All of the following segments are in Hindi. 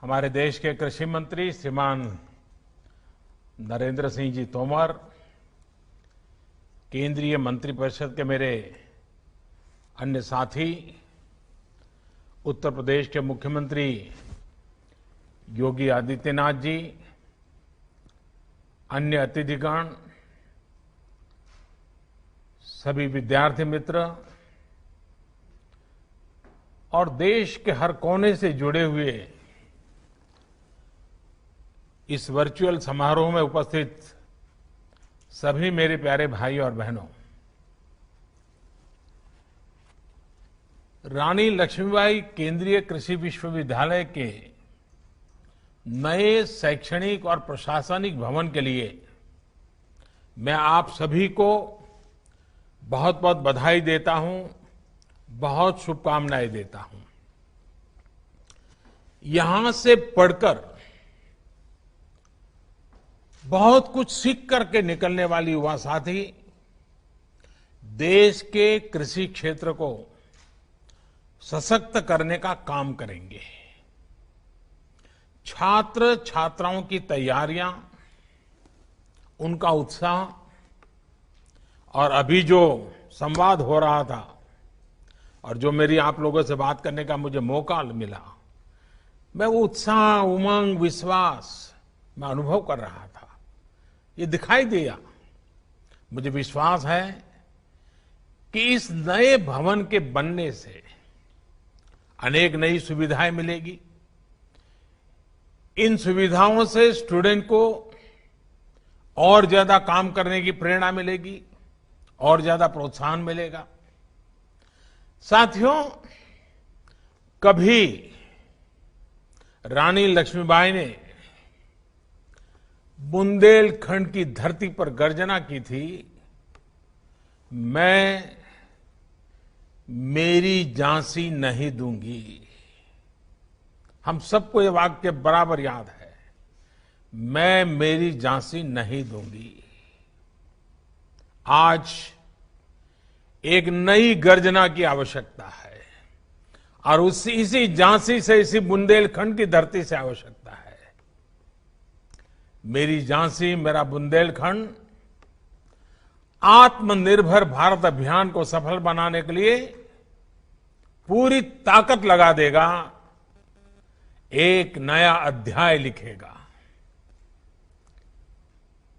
हमारे देश के कृषि मंत्री श्रीमान नरेंद्र सिंह जी तोमर, केंद्रीय मंत्रिपरिषद के मेरे अन्य साथी, उत्तर प्रदेश के मुख्यमंत्री योगी आदित्यनाथ जी, अन्य अतिथिगण, सभी विद्यार्थी मित्र और देश के हर कोने से जुड़े हुए इस वर्चुअल समारोह में उपस्थित सभी मेरे प्यारे भाई और बहनों, रानी लक्ष्मीबाई केंद्रीय कृषि विश्वविद्यालय के नए शैक्षणिक और प्रशासनिक भवन के लिए मैं आप सभी को बहुत बहुत बधाई देता हूं, बहुत शुभकामनाएं देता हूं। यहां से पढ़कर बहुत कुछ सीख करके निकलने वाले युवा साथी देश के कृषि क्षेत्र को सशक्त करने का काम करेंगे। छात्र छात्राओं की तैयारियां, उनका उत्साह और अभी जो संवाद हो रहा था और जो मेरी आप लोगों से बात करने का मुझे मौका मिला, मैं वो उत्साह, उमंग, विश्वास मैं अनुभव कर रहा था। ये दिखाई दिया। मुझे विश्वास है कि इस नए भवन के बनने से अनेक नई सुविधाएं मिलेगी। इन सुविधाओं से स्टूडेंट को और ज्यादा काम करने की प्रेरणा मिलेगी, और ज्यादा प्रोत्साहन मिलेगा। साथियों, कभी रानी लक्ष्मीबाई ने बुंदेलखंड की धरती पर गर्जना की थी, मैं मेरी झांसी नहीं दूंगी। हम सबको ये वाक्य बराबर याद है, मैं मेरी झांसी नहीं दूंगी। आज एक नई गर्जना की आवश्यकता है और इसी झांसी से, इसी बुंदेलखंड की धरती से आवश्यकता है। मेरी झांसी, मेरा बुंदेलखंड आत्मनिर्भर भारत अभियान को सफल बनाने के लिए पूरी ताकत लगा देगा, एक नया अध्याय लिखेगा।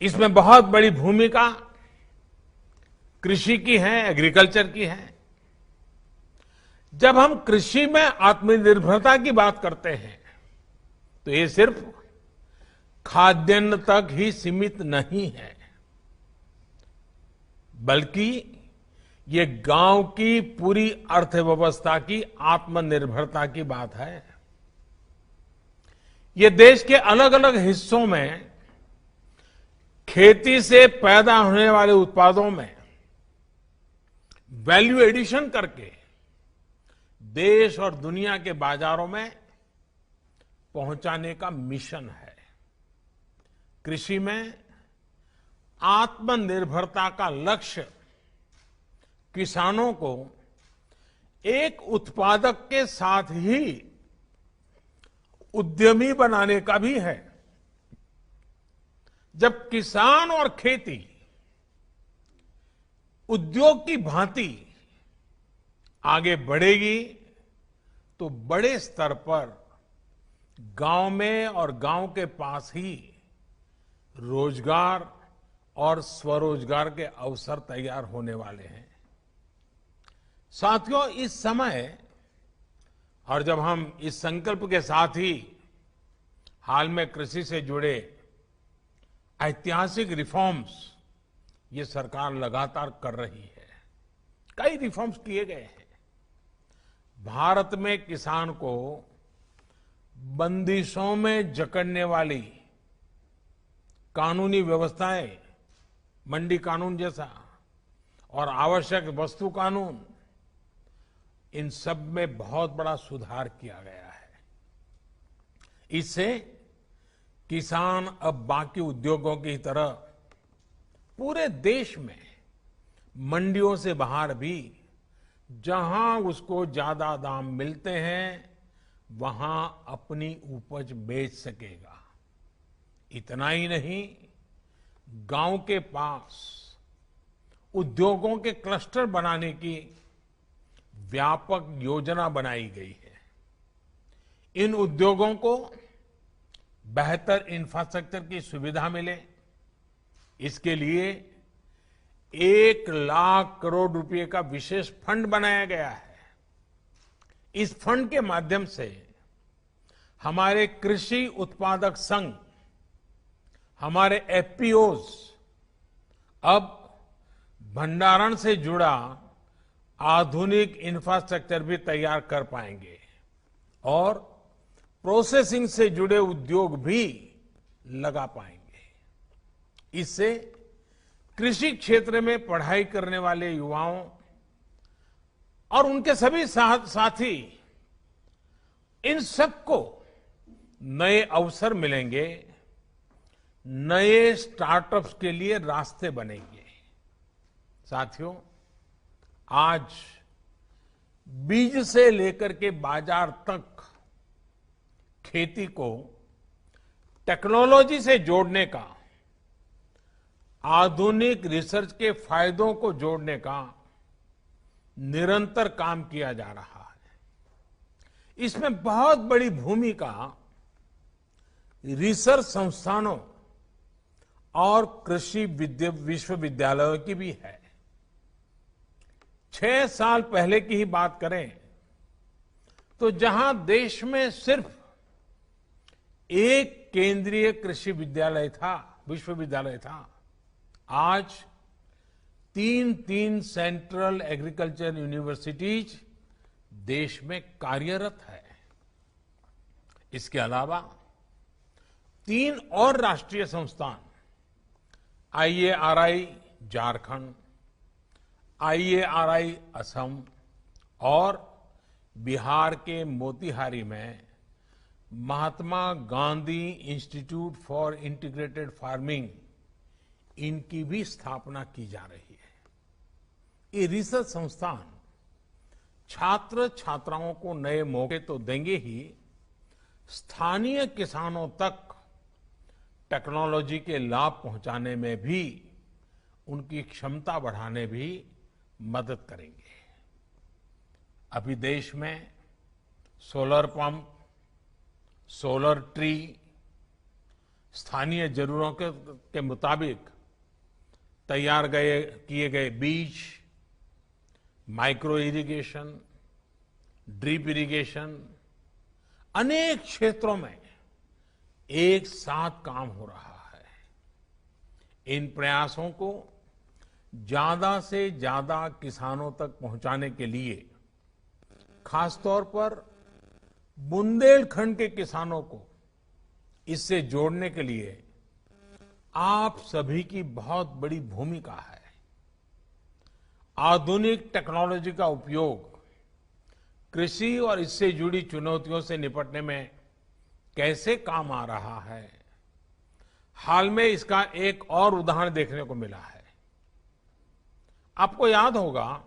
इसमें बहुत बड़ी भूमिका कृषि की है, एग्रीकल्चर की है। जब हम कृषि में आत्मनिर्भरता की बात करते हैं तो ये सिर्फ खाद्यान्न तक ही सीमित नहीं है, बल्कि ये गांव की पूरी अर्थव्यवस्था की आत्मनिर्भरता की बात है। ये देश के अलग अलग हिस्सों में खेती से पैदा होने वाले उत्पादों में वैल्यू एडिशन करके देश और दुनिया के बाजारों में पहुंचाने का मिशन है। कृषि में आत्मनिर्भरता का लक्ष्य किसानों को एक उत्पादक के साथ ही उद्यमी बनाने का भी है। जब किसान और खेती उद्योग की भांति आगे बढ़ेगी तो बड़े स्तर पर गांव में और गांव के पास ही रोजगार और स्वरोजगार के अवसर तैयार होने वाले हैं। साथियों, इस समय और जब हम इस संकल्प के साथ ही हाल में कृषि से जुड़े ऐतिहासिक रिफॉर्म्स ये सरकार लगातार कर रही है, कई रिफॉर्म्स किए गए हैं। भारत में किसान को बंदिशों में जकड़ने वाली कानूनी व्यवस्थाएं, मंडी कानून जैसा और आवश्यक वस्तु कानून, इन सब में बहुत बड़ा सुधार किया गया है। इससे किसान अब बाकी उद्योगों की तरह पूरे देश में मंडियों से बाहर भी जहां उसको ज्यादा दाम मिलते हैं वहां अपनी उपज बेच सकेगा। इतना ही नहीं, गांव के पास उद्योगों के क्लस्टर बनाने की व्यापक योजना बनाई गई है। इन उद्योगों को बेहतर इंफ्रास्ट्रक्चर की सुविधा मिले, इसके लिए 1,00,000 करोड़ रुपए का विशेष फंड बनाया गया है। इस फंड के माध्यम से हमारे कृषि उत्पादक संघ, हमारे एफपीओज अब भंडारण से जुड़ा आधुनिक इंफ्रास्ट्रक्चर भी तैयार कर पाएंगे और प्रोसेसिंग से जुड़े उद्योग भी लगा पाएंगे। इससे कृषि क्षेत्र में पढ़ाई करने वाले युवाओं और उनके सभी साथी, इन सबको नए अवसर मिलेंगे, नए स्टार्टअप्स के लिए रास्ते बनेंगे। साथियों, आज बीज से लेकर के बाजार तक खेती को टेक्नोलॉजी से जोड़ने का, आधुनिक रिसर्च के फायदों को जोड़ने का निरंतर काम किया जा रहा है। इसमें बहुत बड़ी भूमिका रिसर्च संस्थानों और कृषि विश्वविद्यालयों की भी है। 6 साल पहले की ही बात करें तो जहां देश में सिर्फ एक केंद्रीय कृषि विश्वविद्यालय था, आज 3 सेंट्रल एग्रीकल्चर यूनिवर्सिटीज देश में कार्यरत है। इसके अलावा 3 और राष्ट्रीय संस्थान, IARI झारखंड, IARI असम और बिहार के मोतिहारी में Mahatma Gandhi institute for integrated farming, इनकी भी स्थापना की जा रही है। ये रिसर्च संस्थान छात्र छात्राओं को नए मौके तो देंगे ही, स्थानीय किसानों तक टेक्नोलॉजी के लाभ पहुंचाने में भी, उनकी क्षमता बढ़ाने भी मदद करेंगे। अभी देश में सोलर पंप, सोलर ट्री, स्थानीय जरूरतों के मुताबिक तैयार किए गए बीज, माइक्रो इरिगेशन, ड्रिप इरिगेशन, अनेक क्षेत्रों में एक साथ काम हो रहा है। इन प्रयासों को ज्यादा से ज्यादा किसानों तक पहुंचाने के लिए, खासतौर पर बुंदेलखंड के किसानों को इससे जोड़ने के लिए आप सभी की बहुत बड़ी भूमिका है। आधुनिक टेक्नोलॉजी का उपयोग कृषि और इससे जुड़ी चुनौतियों से निपटने में कैसे काम आ रहा है, हाल में इसका एक और उदाहरण देखने को मिला है। आपको याद होगा,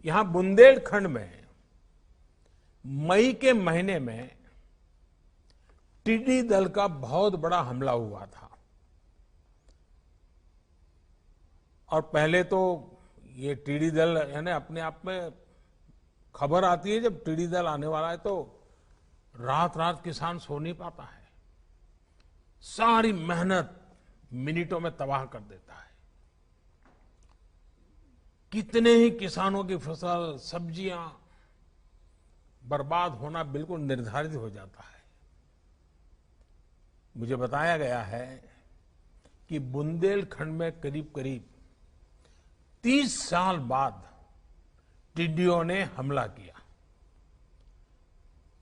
यहां बुंदेलखंड में मई के महीने में टिड्डी दल का बहुत बड़ा हमला हुआ था। और पहले तो ये टिड्डी दल यानी अपने आप में खबर आती है जब टिड्डी दल आने वाला है तो रात रात किसान सो नहीं पाता है, सारी मेहनत मिनटों में तबाह कर देता है। कितने ही किसानों की फसल, सब्जियां बर्बाद होना बिल्कुल निर्धारित हो जाता है। मुझे बताया गया है कि बुंदेलखंड में करीब करीब 30 साल बाद टिड्डियों ने हमला किया,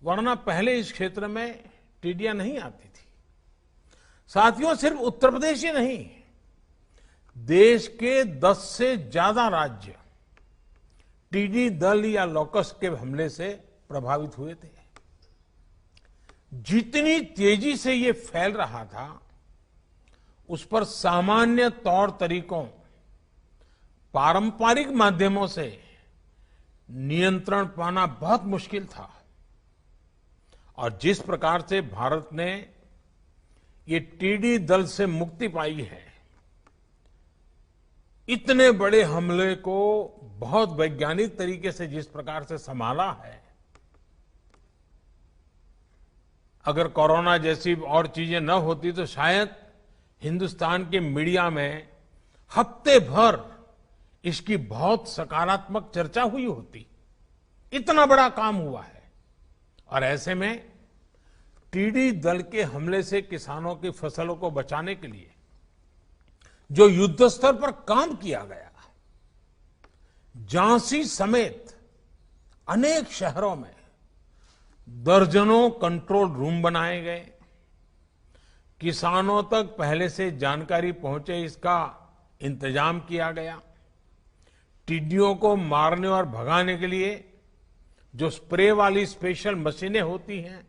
वरना पहले इस क्षेत्र में टिड्डियां नहीं आती थी। साथियों, सिर्फ उत्तर प्रदेश ही नहीं, देश के 10 से ज्यादा राज्य टिड्डी दल या लोकस्ट के हमले से प्रभावित हुए थे। जितनी तेजी से ये फैल रहा था, उस पर सामान्य तौर तरीकों, पारंपरिक माध्यमों से नियंत्रण पाना बहुत मुश्किल था। और जिस प्रकार से भारत ने ये टिड्डी दल से मुक्ति पाई है, इतने बड़े हमले को बहुत वैज्ञानिक तरीके से जिस प्रकार से संभाला है, अगर कोरोना जैसी और चीजें न होती तो शायद हिंदुस्तान के मीडिया में हफ्ते भर इसकी बहुत सकारात्मक चर्चा हुई होती। इतना बड़ा काम हुआ है। और ऐसे में टिड्डी दल के हमले से किसानों की फसलों को बचाने के लिए जो युद्ध स्तर पर काम किया गया, झांसी समेत अनेक शहरों में दर्जनों कंट्रोल रूम बनाए गए, किसानों तक पहले से जानकारी पहुंचे इसका इंतजाम किया गया, टिड्डियों को मारने और भगाने के लिए जो स्प्रे वाली स्पेशल मशीनें होती हैं,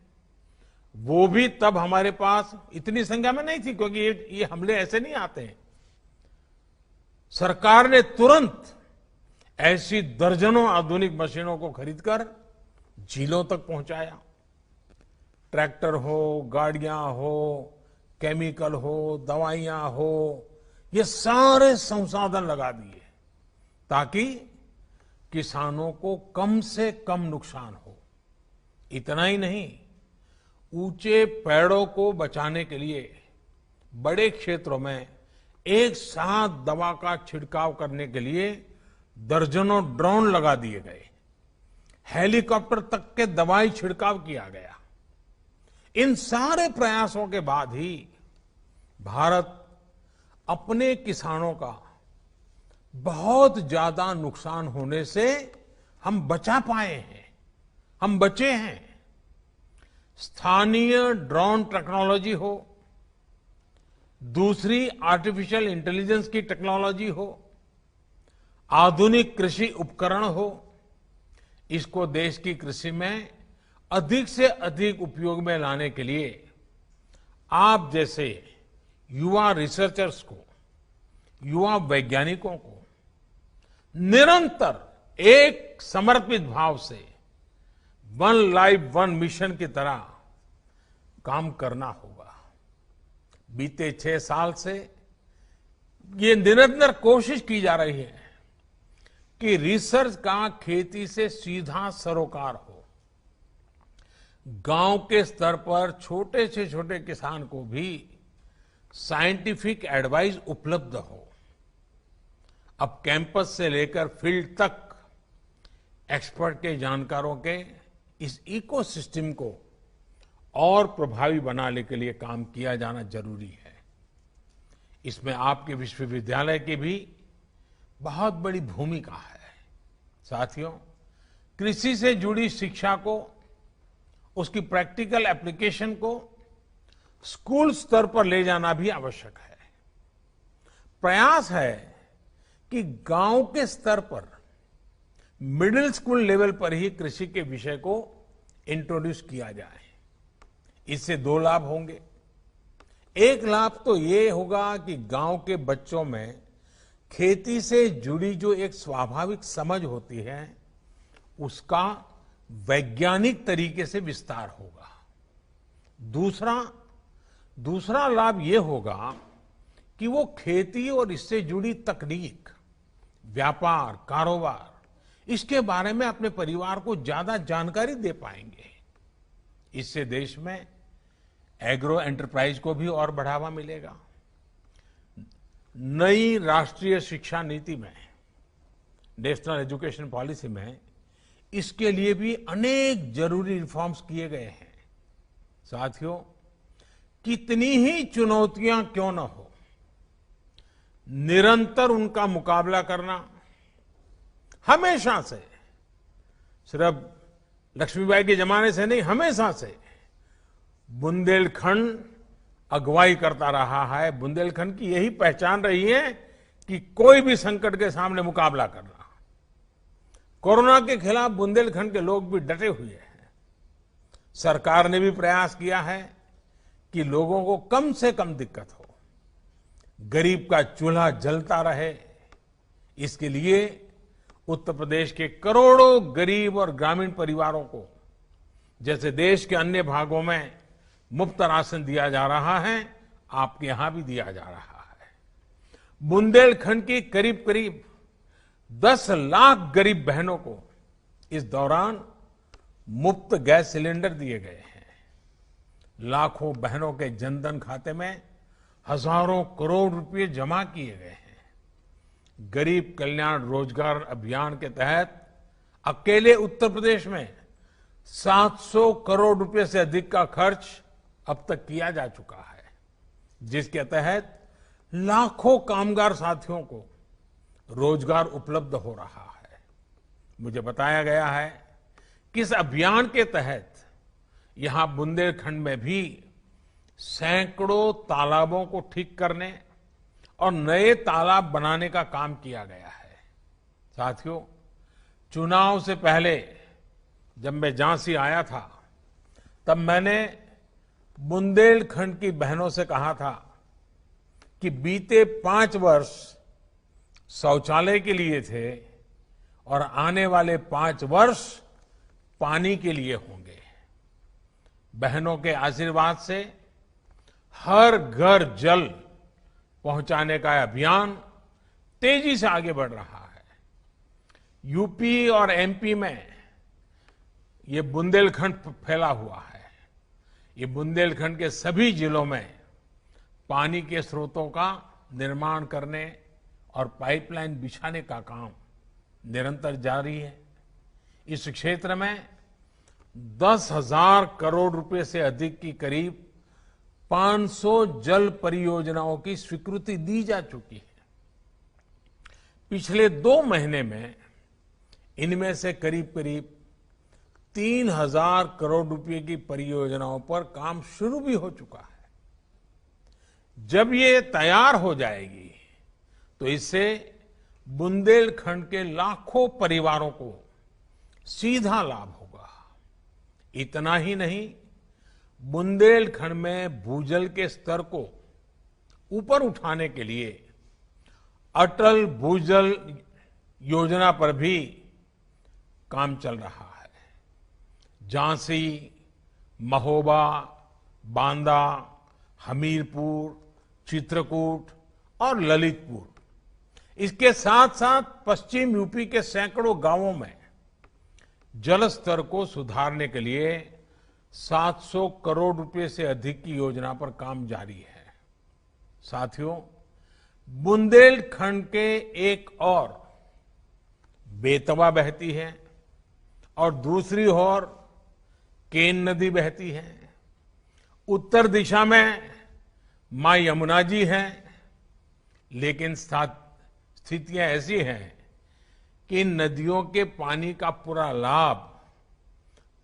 वो भी तब हमारे पास इतनी संख्या में नहीं थी, क्योंकि ये हमले ऐसे नहीं आते हैं। सरकार ने तुरंत ऐसी दर्जनों आधुनिक मशीनों को खरीदकर जिलों तक पहुंचाया। ट्रैक्टर हो, गाड़ियां हो, केमिकल हो, दवाइयां हो, ये सारे संसाधन लगा दिए ताकि किसानों को कम से कम नुकसान हो। इतना ही नहीं, ऊंचे पेड़ों को बचाने के लिए बड़े क्षेत्रों में एक साथ दवा का छिड़काव करने के लिए दर्जनों ड्रोन लगा दिए गए, हेलीकॉप्टर तक के दवाई छिड़काव किया गया। इन सारे प्रयासों के बाद ही भारत अपने किसानों का बहुत ज्यादा नुकसान होने से हम बचा पाए हैं, हम बचे हैं। स्थानीय ड्रोन टेक्नोलॉजी हो, दूसरी आर्टिफिशियल इंटेलिजेंस की टेक्नोलॉजी हो, आधुनिक कृषि उपकरण हो, इसको देश की कृषि में अधिक से अधिक उपयोग में लाने के लिए आप जैसे युवा रिसर्चर्स को, युवा वैज्ञानिकों को निरंतर एक समर्पित भाव से वन लाइफ वन मिशन की तरह काम करना होगा। बीते 6 साल से ये निरंतर कोशिश की जा रही है कि रिसर्च का खेती से सीधा सरोकार हो, गांव के स्तर पर छोटे से छोटे किसान को भी साइंटिफिक एडवाइस उपलब्ध हो। अब कैंपस से लेकर फील्ड तक एक्सपर्ट के जानकारों के इस इकोसिस्टम को और प्रभावी बनाने के लिए काम किया जाना जरूरी है। इसमें आपके विश्वविद्यालय की भी बहुत बड़ी भूमिका है। साथियों, कृषि से जुड़ी शिक्षा को, उसकी प्रैक्टिकल एप्लीकेशन को स्कूल स्तर पर ले जाना भी आवश्यक है। प्रयास है कि गांव के स्तर पर मिडिल स्कूल लेवल पर ही कृषि के विषय को इंट्रोड्यूस किया जाए। इससे 2 लाभ होंगे। एक लाभ तो ये होगा कि गांव के बच्चों में खेती से जुड़ी जो एक स्वाभाविक समझ होती है, उसका वैज्ञानिक तरीके से विस्तार होगा। दूसरा लाभ ये होगा कि वो खेती और इससे जुड़ी तकनीक, व्यापार, कारोबार, इसके बारे में अपने परिवार को ज्यादा जानकारी दे पाएंगे। इससे देश में एग्रो एंटरप्राइज को भी और बढ़ावा मिलेगा। नई राष्ट्रीय शिक्षा नीति में, नेशनल एजुकेशन पॉलिसी में, इसके लिए भी अनेक जरूरी रिफॉर्म्स किए गए हैं। साथियों, कितनी ही चुनौतियां क्यों न हो, निरंतर उनका मुकाबला करना हमेशा से, सिर्फ लक्ष्मीबाई के जमाने से नहीं, हमेशा से बुंदेलखंड अगुवाई करता रहा है। बुंदेलखंड की यही पहचान रही है कि कोई भी संकट के सामने मुकाबला करना। कोरोना के खिलाफ बुंदेलखंड के लोग भी डटे हुए हैं। सरकार ने भी प्रयास किया है कि लोगों को कम से कम दिक्कत हो, गरीब का चूल्हा जलता रहे। इसके लिए उत्तर प्रदेश के करोड़ों गरीब और ग्रामीण परिवारों को जैसे देश के अन्य भागों में मुफ्त राशन दिया जा रहा है, आपके यहां भी दिया जा रहा है। बुंदेलखंड की करीब करीब 10 लाख गरीब बहनों को इस दौरान मुफ्त गैस सिलेंडर दिए गए हैं। लाखों बहनों के जनधन खाते में हजारों करोड़ रुपए जमा किए गए हैं। गरीब कल्याण रोजगार अभियान के तहत अकेले उत्तर प्रदेश में 700 करोड़ रुपए से अधिक का खर्च अब तक किया जा चुका है, जिसके तहत लाखों कामगार साथियों को रोजगार उपलब्ध हो रहा है। मुझे बताया गया है कि इस अभियान के तहत यहां बुंदेलखंड में भी सैकड़ों तालाबों को ठीक करने और नए तालाब बनाने का काम किया गया है। साथियों, चुनाव से पहले जब मैं झांसी आया था, तब मैंने बुंदेलखंड की बहनों से कहा था कि बीते 5 वर्ष शौचालय के लिए थे और आने वाले 5 वर्ष पानी के लिए होंगे। बहनों के आशीर्वाद से हर घर जल पहुंचाने का अभियान तेजी से आगे बढ़ रहा है। यूपी और एमपी में ये बुंदेलखंड फैला हुआ है। ये बुंदेलखंड के सभी जिलों में पानी के स्रोतों का निर्माण करने और पाइपलाइन बिछाने का काम निरंतर जारी है। इस क्षेत्र में 10,000 करोड़ रुपए से अधिक की करीब 500 जल परियोजनाओं की स्वीकृति दी जा चुकी है। पिछले 2 महीने में इनमें से करीब करीब 3,000 करोड़ रुपए की परियोजनाओं पर काम शुरू भी हो चुका है। जब ये तैयार हो जाएगी तो इससे बुंदेलखंड के लाखों परिवारों को सीधा लाभ होगा। इतना ही नहीं, बुंदेलखंड में भूजल के स्तर को ऊपर उठाने के लिए अटल भूजल योजना पर भी काम चल रहा है। झांसी, महोबा, बांदा, हमीरपुर, चित्रकूट और ललितपुर, इसके साथ साथ पश्चिम यूपी के सैकड़ों गांवों में जल स्तर को सुधारने के लिए 700 करोड़ रुपए से अधिक की योजना पर काम जारी है। साथियों, बुंदेलखंड के एक और बेतवा बहती है और दूसरी ओर केन नदी बहती है। उत्तर दिशा में मां यमुना जी हैं, लेकिन स्थितियां ऐसी हैं कि इन नदियों के पानी का पूरा लाभ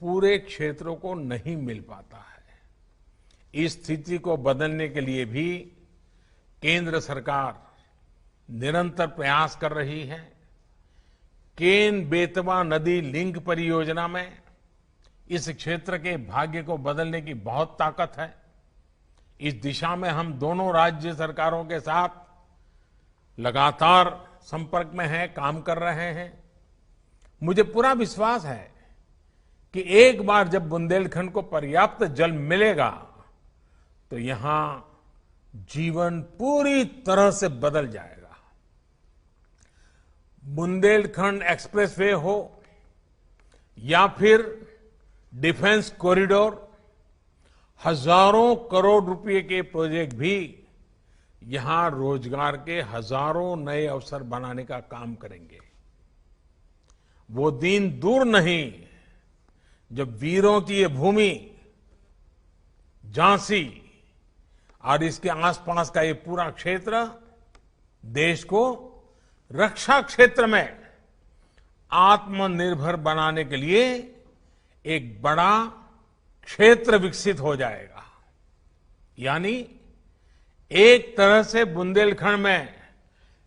पूरे क्षेत्रों को नहीं मिल पाता है। इस स्थिति को बदलने के लिए भी केंद्र सरकार निरंतर प्रयास कर रही है। केन बेतवा नदी लिंक परियोजना में इस क्षेत्र के भाग्य को बदलने की बहुत ताकत है। इस दिशा में हम दोनों राज्य सरकारों के साथ लगातार संपर्क में हैं, काम कर रहे हैं। मुझे पूरा विश्वास है कि एक बार जब बुंदेलखंड को पर्याप्त जल मिलेगा तो यहां जीवन पूरी तरह से बदल जाएगा। बुंदेलखंड एक्सप्रेसवे हो या फिर डिफेंस कॉरिडोर, हजारों करोड़ रुपए के प्रोजेक्ट भी यहां रोजगार के हजारों नए अवसर बनाने का काम करेंगे। वो दिन दूर नहीं जब वीरों की ये भूमि झांसी और इसके आसपास का ये पूरा क्षेत्र देश को रक्षा क्षेत्र में आत्मनिर्भर बनाने के लिए एक बड़ा क्षेत्र विकसित हो जाएगा। यानी एक तरह से बुंदेलखंड में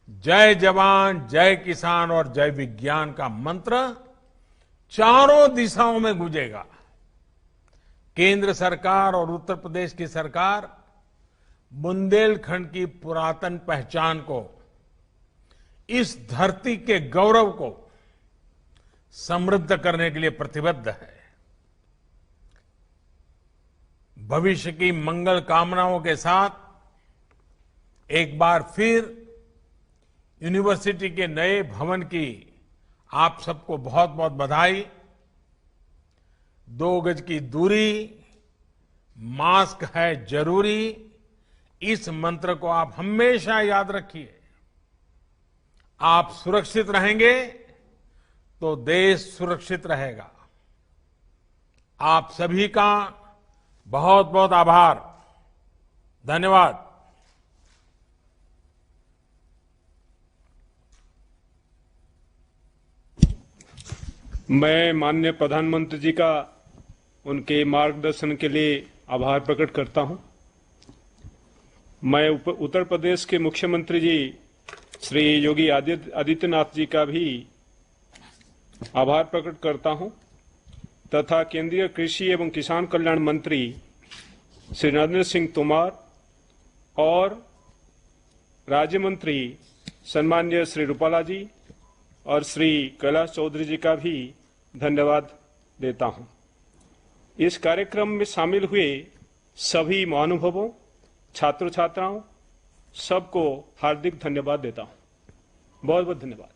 जय जवान, जय किसान और जय विज्ञान का मंत्र चारों दिशाओं में गूंजेगा। केंद्र सरकार और उत्तर प्रदेश की सरकार बुंदेलखंड की पुरातन पहचान को, इस धरती के गौरव को समृद्ध करने के लिए प्रतिबद्ध है। भविष्य की मंगल कामनाओं के साथ एक बार फिर यूनिवर्सिटी के नए भवन की आप सबको बहुत बहुत बधाई। 2 गज की दूरी, मास्क है जरूरी, इस मंत्र को आप हमेशा याद रखिए। आप सुरक्षित रहेंगे तो देश सुरक्षित रहेगा। आप सभी का बहुत बहुत आभार। धन्यवाद। मैं माननीय प्रधानमंत्री जी का उनके मार्गदर्शन के लिए आभार प्रकट करता हूं। मैं उत्तर प्रदेश के मुख्यमंत्री जी श्री योगी आदित्यनाथ जी का भी आभार प्रकट करता हूं तथा केंद्रीय कृषि एवं किसान कल्याण मंत्री श्री नरेंद्र सिंह तोमर और राज्य मंत्री सम्माननीय श्री रूपाला जी और श्री कैलाश चौधरी जी का भी धन्यवाद देता हूं। इस कार्यक्रम में शामिल हुए सभी महानुभावों, छात्र छात्राओं सबको हार्दिक धन्यवाद देता हूं। बहुत बहुत धन्यवाद।